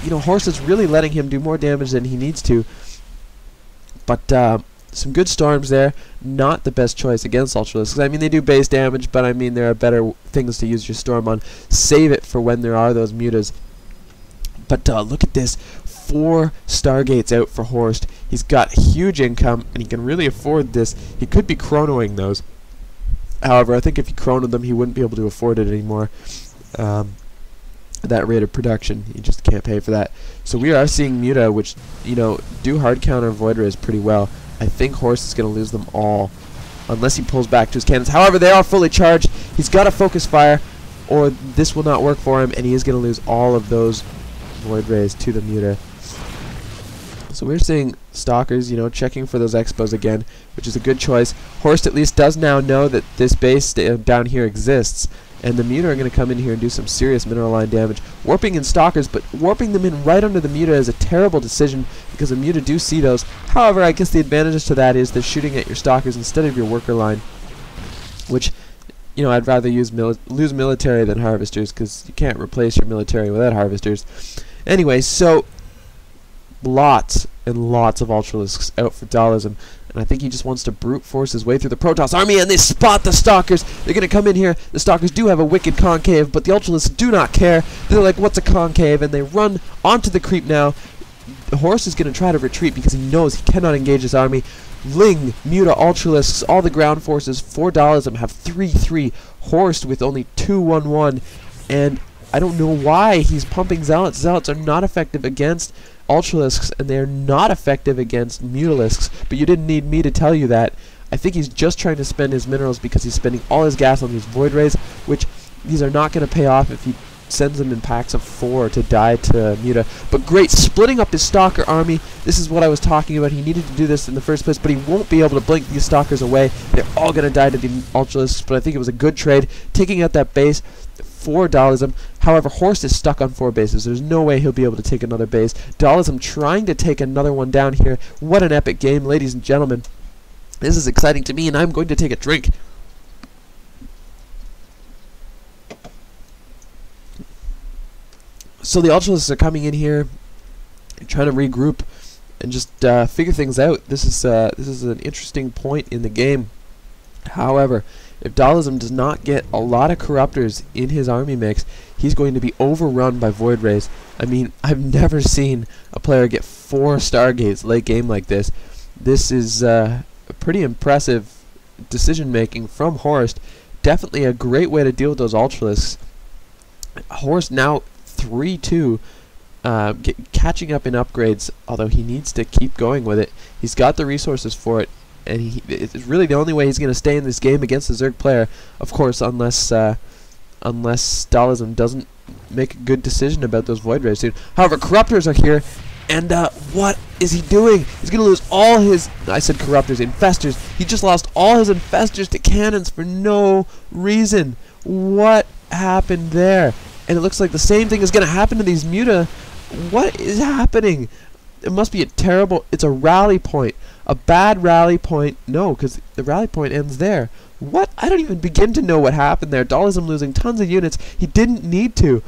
you know, Horst is really letting him do more damage than he needs to. But some good storms there. Not the best choice against Ultralisks. I mean, they do base damage, but I mean, there are better things to use your storm on. Save it for when there are those mutas. But look at this. 4 Stargates out for Horst. He's got huge income, and he can really afford this. He could be chronoing those. However, I think if he chronoed them, he wouldn't be able to afford it anymore. That rate of production, you just can't pay for that. So we are seeing Muta, which, you know, do hard counter Void Rays pretty well. I think Horst is going to lose them all, unless he pulls back to his cannons. However, they are fully charged. He's got to focus fire, or this will not work for him, and he is going to lose all of those Void Rays to the Muta. So we're seeing Stalkers, you know, checking for those Expos again, which is a good choice. Horst at least does now know that this base down here exists, and the Muta are going to come in here and do some serious mineral line damage. Warping in Stalkers, but warping them in right under the Muta is a terrible decision, because the Muta do see those. However, I guess the advantages to that is they're shooting at your Stalkers instead of your worker line, which, you know, I'd rather lose military than harvesters, because you can't replace your military without harvesters. Anyway, so lots and lots of Ultralisks out for Dhalism, and I think he just wants to brute force his way through the Protoss army, and they spot the Stalkers. They're going to come in here. The Stalkers do have a wicked concave, but the Ultralisks do not care. They're like, what's a concave? And they run onto the creep now. Horst is going to try to retreat because he knows he cannot engage his army. Ling, Muta, Ultralisks, all the ground forces for Dhalism have 3-3. Horst with only 2-1-1, and I don't know why he's pumping Zealots. Zealots are not effective against Ultralisks, and they're not effective against Mutalisks, but you didn't need me to tell you that. I think he's just trying to spend his minerals because he's spending all his gas on these Void Rays, which these are not going to pay off if he sends them in packs of 4 to die to Muta. But great, splitting up his Stalker army. This is what I was talking about. He needed to do this in the first place, but he won't be able to blink these Stalkers away. They're all going to die to the Ultralisks, but I think it was a good trade, taking out that base for Dhalism. However, Horst is stuck on 4 bases. There's no way he'll be able to take another base. Dhalism trying to take another one down here. What an epic game, ladies and gentlemen. This is exciting to me, and I'm going to take a drink. So the Ultralisks are coming in here, trying to regroup and just figure things out. This is an interesting point in the game. However, if Dhalism does not get a lot of Corruptors in his army mix, he's going to be overrun by Void Rays. I mean, I've never seen a player get 4 Stargates late game like this. This is a pretty impressive decision making from Horst. Definitely a great way to deal with those Ultralisks. Horst now 3-2, catching up in upgrades, although he needs to keep going with it. He's got the resources for it, and it's really the only way he's going to stay in this game against the Zerg player, of course, unless Dhalism doesn't make a good decision about those Void Rays soon. However, Corruptors are here, and what is he doing? He's going to lose all his, I said Corruptors, Infestors. He just lost all his Infestors to cannons for no reason. What happened there? And it looks like the same thing is going to happen to these Muta. What is happening? It must be a terrible, it's a rally point. A bad rally point. No, because the rally point ends there. What? I don't even begin to know what happened there. Dhalism losing tons of units. He didn't need to.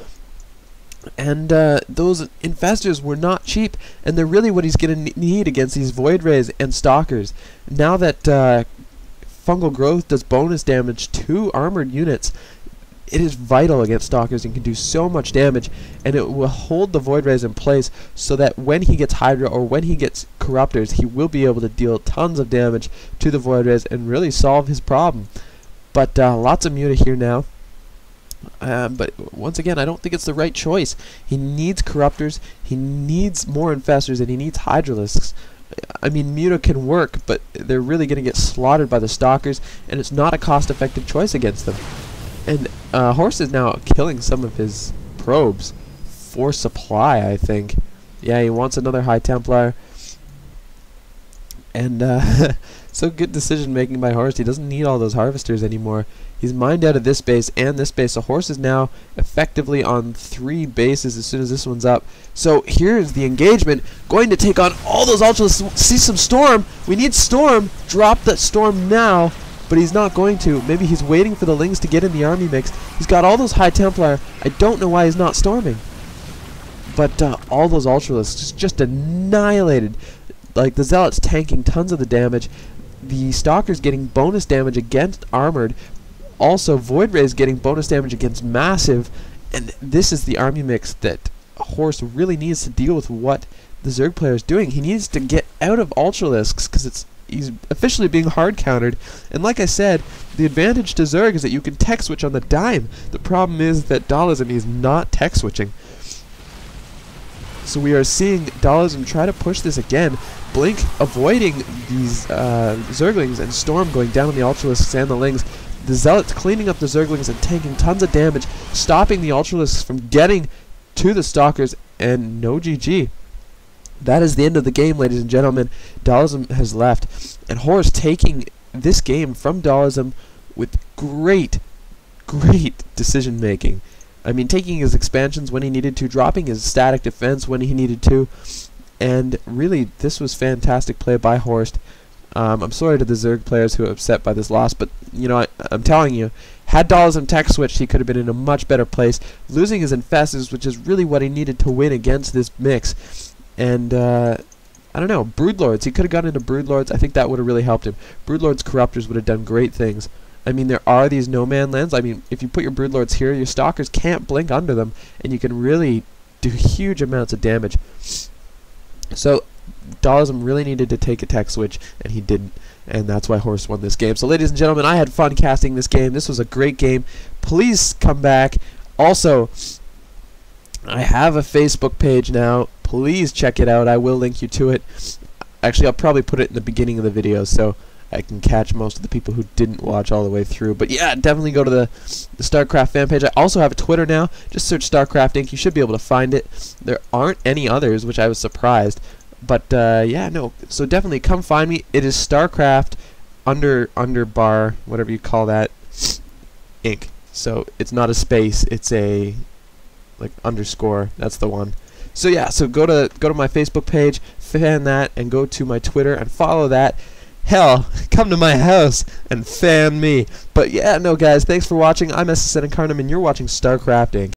And those Infestors were not cheap, and they're really what he's going to need against these Void Rays and Stalkers. Now that Fungal Growth does bonus damage to armored units, it is vital against Stalkers and can do so much damage, and it will hold the Void Rays in place so that when he gets Hydra or when he gets Corruptors, he will be able to deal tons of damage to the Void Rays and really solve his problem. But lots of Muta here now. But once again, I don't think it's the right choice. He needs Corruptors, he needs more Infestors, and he needs Hydralisks. I mean, Muta can work, but they're really going to get slaughtered by the Stalkers, and it's not a cost-effective choice against them. And Horst is now killing some of his probes for supply, I think. Yeah, he wants another High Templar. And so good decision making by Horst. He doesn't need all those harvesters anymore. He's mined out of this base and this base. So Horst is now effectively on 3 bases as soon as this one's up. So here's the engagement. Going to take on all those Ultralisks. See some Storm. We need Storm. Drop that Storm now. But he's not going to. Maybe he's waiting for the Lings to get in the army mix. He's got all those High Templar. I don't know why he's not storming. but all those Ultralisks just annihilated. Like, the Zealots tanking tons of the damage, the Stalkers getting bonus damage against Armored, also Void Rays getting bonus damage against Massive, and this is the army mix that Horst really needs to deal with what the Zerg player is doing. He needs to get out of Ultralisks because he's officially being hard countered, and like I said, the advantage to Zerg is that you can tech switch on the dime. The problem is that Dhalism is not tech switching. So we are seeing Dhalism try to push this again. Blink avoiding these Zerglings, and Storm going down on the Ultralisks and the Lings. The Zealots cleaning up the Zerglings and taking tons of damage, stopping the Ultralisks from getting to the Stalkers, and no GG. That is the end of the game, ladies and gentlemen. Dhalism has left, and Horst taking this game from Dhalism with great decision making. I mean, taking his expansions when he needed to, dropping his static defense when he needed to, and really, this was fantastic play by Horst. I'm sorry to the Zerg players who are upset by this loss, but you know, I'm telling you, had Dhalism tech switched, he could have been in a much better place. Losing his Infestors, which is really what he needed to win against this mix, and I don't know, Broodlords. He could have gone into Broodlords. I think that would have really helped him. Broodlords Corruptors would have done great things. I mean, there are these no-man lands. I mean, if you put your Broodlords here, your Stalkers can't blink under them, and you can really do huge amounts of damage. So Dhalism really needed to take a tech switch, and he didn't, and that's why Horst won this game. So ladies and gentlemen, I had fun casting this game. This was a great game. Please come back. Also, I have a Facebook page now. Please check it out. I will link you to it. Actually, I'll probably put it in the beginning of the video so I can catch most of the people who didn't watch all the way through. But yeah, definitely go to the StarCraft fan page. I also have a Twitter now. Just search StarCraft Inc. You should be able to find it. There aren't any others, which I was surprised. But yeah, no. So definitely come find me. It is StarCraft _, whatever you call that, Inc. So it's not a space. It's a like underscore. That's the one. So yeah. So go to my Facebook page, fan that, and go to my Twitter and follow that. Hell, come to my house and fan me. But yeah, no guys, thanks for watching. I'm SCINC and you're watching StarCraft Inc.